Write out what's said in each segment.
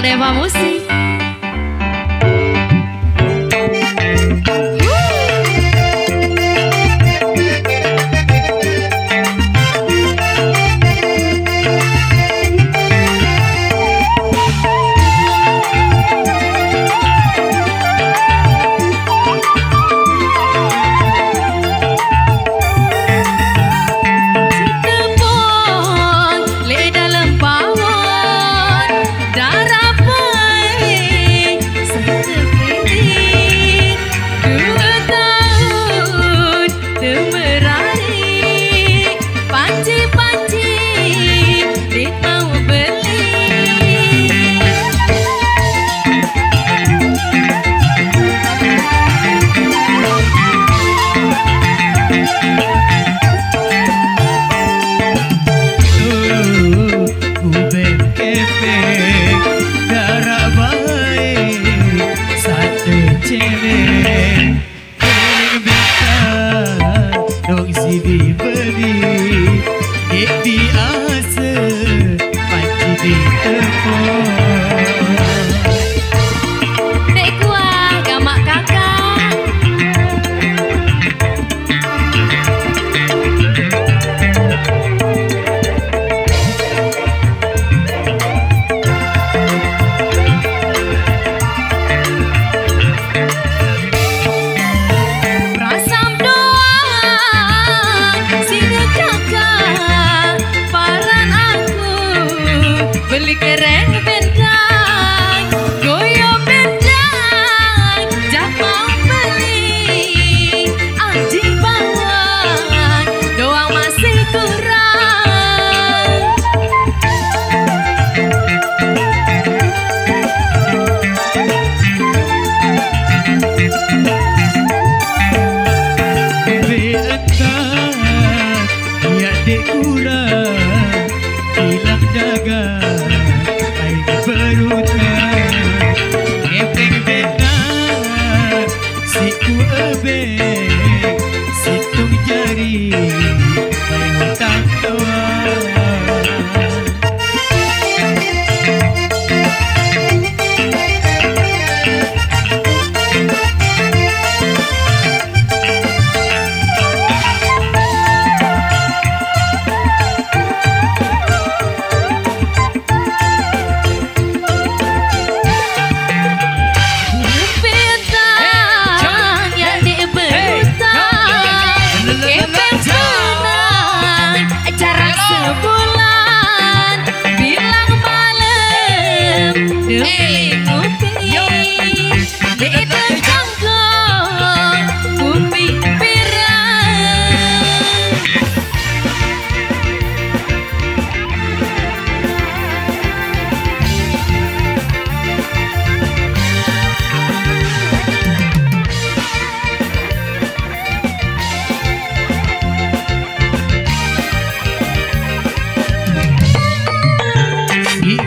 Deva Musik.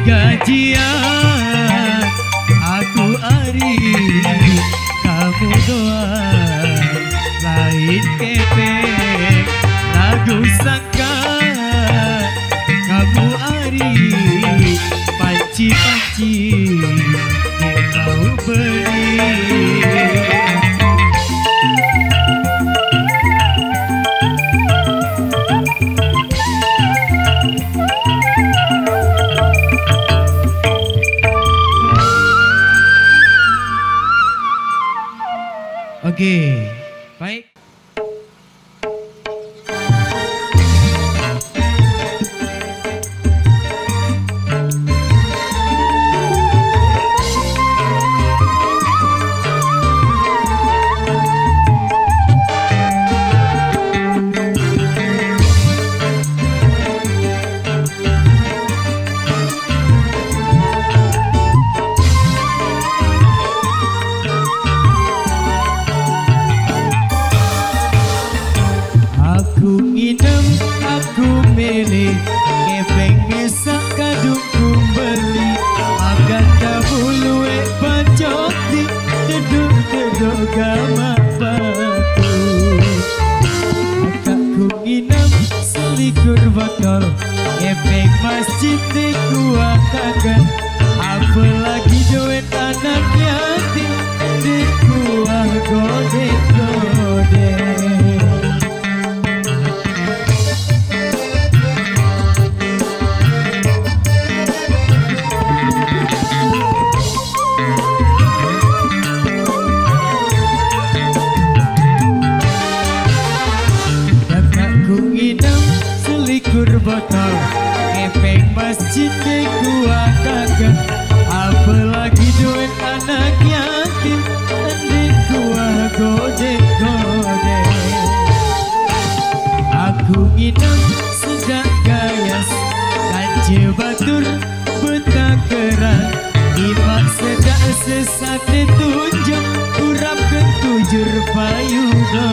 Gajian aku ari kamu doa lain kepe lagu sangka kamu ari panci-panci mau beli. Oke, baik. Masjid di kuah kagan apalagi duit anak yatim di kuah gode-gode. Botol ngepeng masjid di gua kagak, apalagi duit anak yatim di gua gode-gode. Aku nginep sejak gayas kance batur betakeran, imak sejak sesat ditunjuk urap ketujur payuga.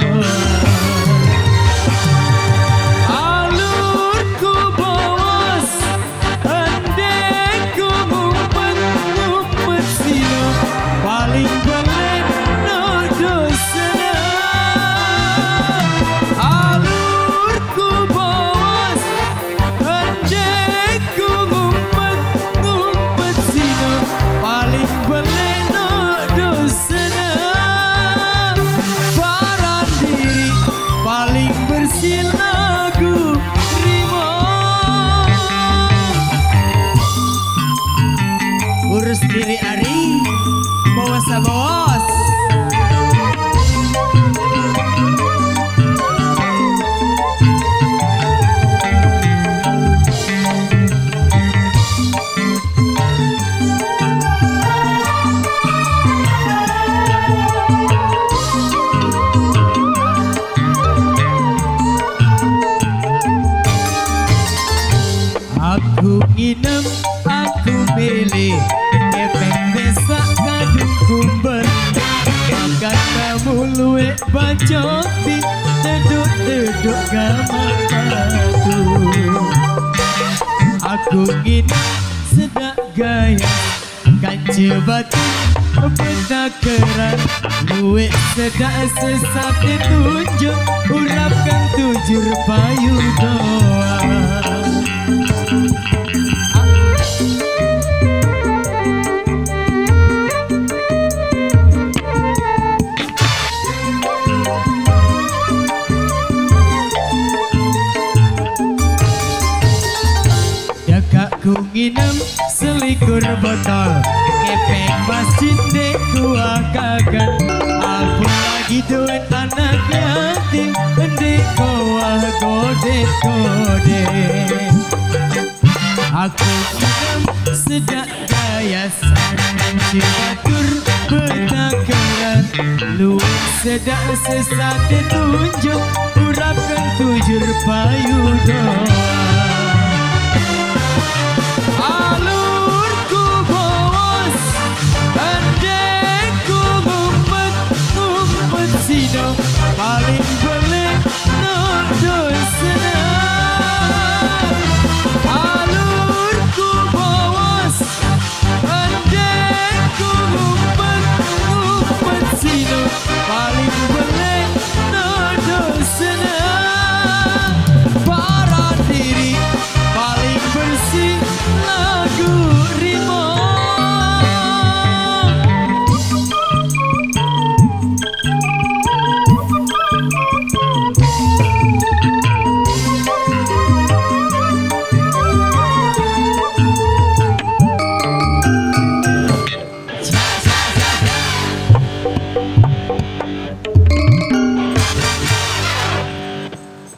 Urus diri Ari, bos bos. Aku nginep, aku milih ngepeng desa kadung kumber, makan kamu luwek bacoti deduk-deduk gamar batu. Aku nginep sedak gaya kance batu betakeran, luwek sedak sesat ditunjuk urapkan tujur payuga. Ku nginep selikur botol ngepeng masjid di gua kagak, apalagi duit anak yatim di gua gode-gode. Aku nginep sedak gayasan cibatur betakeran, lu sedak sesat ditunjuk urapkan tujur payuga. Alurku bos, andekku ngumpet sino, paling belik nodo senang. Alurku bos, andekku ngumpet sino, paling belik nodo senang. Para diri paling bersih lagu Rimo.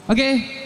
Oke.